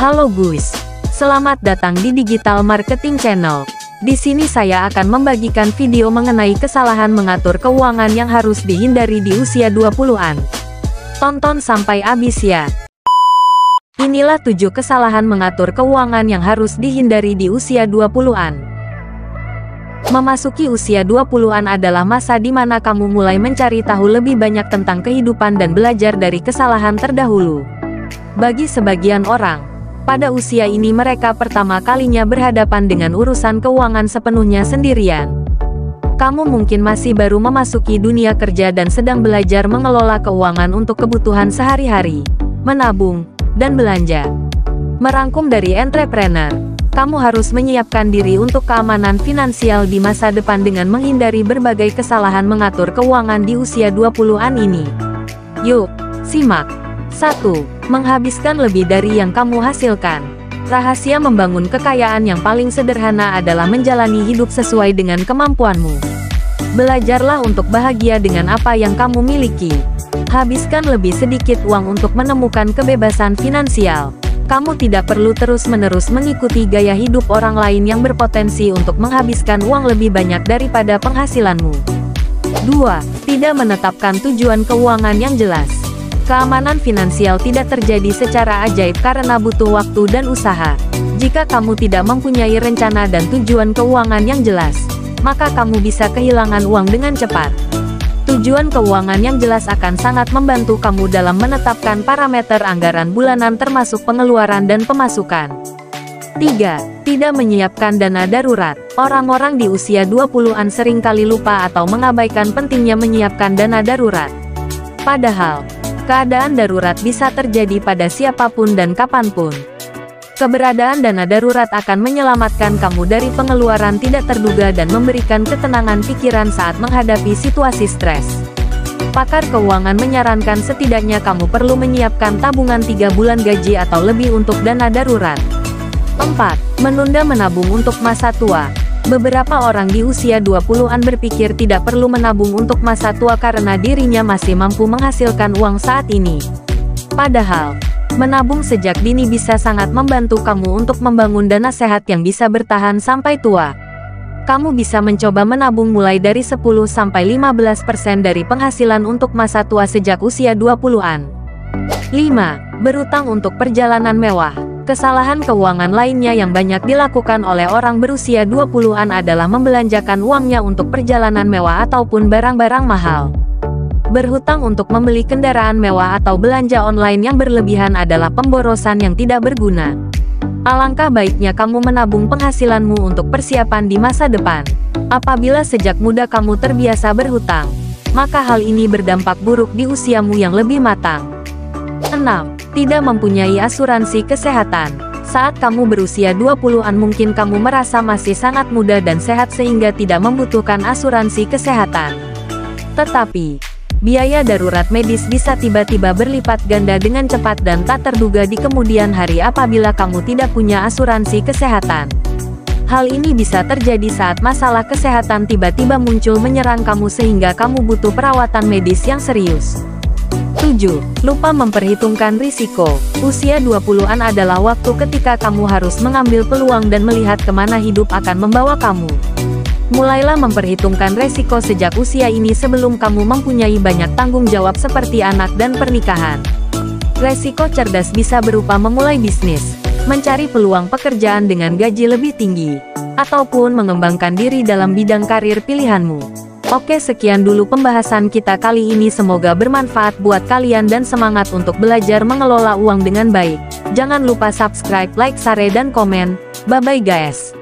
Halo guys, selamat datang di Digital Marketing Channel. Di sini saya akan membagikan video mengenai kesalahan mengatur keuangan yang harus dihindari di usia 20-an. Tonton sampai habis ya. Inilah 7 kesalahan mengatur keuangan yang harus dihindari di usia 20-an. Memasuki usia 20-an adalah masa di mana kamu mulai mencari tahu lebih banyak tentang kehidupan dan belajar dari kesalahan terdahulu. Bagi sebagian orang, pada usia ini mereka pertama kalinya berhadapan dengan urusan keuangan sepenuhnya sendirian. Kamu mungkin masih baru memasuki dunia kerja dan sedang belajar mengelola keuangan untuk kebutuhan sehari-hari, menabung, dan belanja. Merangkum dari entrepreneur, kamu harus menyiapkan diri untuk keamanan finansial di masa depan dengan menghindari berbagai kesalahan mengatur keuangan di usia 20-an ini. Yuk, simak. 1. Menghabiskan lebih dari yang kamu hasilkan. Rahasia membangun kekayaan yang paling sederhana adalah menjalani hidup sesuai dengan kemampuanmu. Belajarlah untuk bahagia dengan apa yang kamu miliki. Habiskan lebih sedikit uang untuk menemukan kebebasan finansial. Kamu tidak perlu terus-menerus mengikuti gaya hidup orang lain yang berpotensi untuk menghabiskan uang lebih banyak daripada penghasilanmu. 2. Tidak menetapkan tujuan keuangan yang jelas. Keamanan finansial tidak terjadi secara ajaib karena butuh waktu dan usaha. Jika kamu tidak mempunyai rencana dan tujuan keuangan yang jelas, maka kamu bisa kehilangan uang dengan cepat. Tujuan keuangan yang jelas akan sangat membantu kamu dalam menetapkan parameter anggaran bulanan termasuk pengeluaran dan pemasukan. 3. Tidak menyiapkan dana darurat. Orang-orang di usia 20-an seringkali lupa atau mengabaikan pentingnya menyiapkan dana darurat. Padahal, keadaan darurat bisa terjadi pada siapapun dan kapanpun. Keberadaan dana darurat akan menyelamatkan kamu dari pengeluaran tidak terduga dan memberikan ketenangan pikiran saat menghadapi situasi stres. Pakar keuangan menyarankan setidaknya kamu perlu menyiapkan tabungan 3 bulan gaji atau lebih untuk dana darurat. 4. Menunda menabung untuk masa tua. Beberapa orang di usia 20-an berpikir tidak perlu menabung untuk masa tua karena dirinya masih mampu menghasilkan uang saat ini. Padahal, menabung sejak dini bisa sangat membantu kamu untuk membangun dana sehat yang bisa bertahan sampai tua. Kamu bisa mencoba menabung mulai dari 10-15% dari penghasilan untuk masa tua sejak usia 20-an. 5. Berutang untuk perjalanan mewah. Kesalahan keuangan lainnya yang banyak dilakukan oleh orang berusia 20-an adalah membelanjakan uangnya untuk perjalanan mewah ataupun barang-barang mahal. Berhutang untuk membeli kendaraan mewah atau belanja online yang berlebihan adalah pemborosan yang tidak berguna. Alangkah baiknya kamu menabung penghasilanmu untuk persiapan di masa depan. Apabila sejak muda kamu terbiasa berhutang, maka hal ini berdampak buruk di usiamu yang lebih matang. 6. Tidak mempunyai asuransi kesehatan. Saat kamu berusia 20-an mungkin kamu merasa masih sangat muda dan sehat sehingga tidak membutuhkan asuransi kesehatan. Tetapi, biaya darurat medis bisa tiba-tiba berlipat ganda dengan cepat dan tak terduga di kemudian hari apabila kamu tidak punya asuransi kesehatan. Hal ini bisa terjadi saat masalah kesehatan tiba-tiba muncul menyerang kamu sehingga kamu butuh perawatan medis yang serius. 7. Lupa memperhitungkan risiko. Usia 20-an adalah waktu ketika kamu harus mengambil peluang dan melihat kemana hidup akan membawa kamu. Mulailah memperhitungkan resiko sejak usia ini sebelum kamu mempunyai banyak tanggung jawab seperti anak dan pernikahan. Resiko cerdas bisa berupa memulai bisnis, mencari peluang pekerjaan dengan gaji lebih tinggi, ataupun mengembangkan diri dalam bidang karir pilihanmu. Oke, sekian dulu pembahasan kita kali ini, semoga bermanfaat buat kalian dan semangat untuk belajar mengelola uang dengan baik. Jangan lupa subscribe, like, share, dan komen. Bye-bye guys.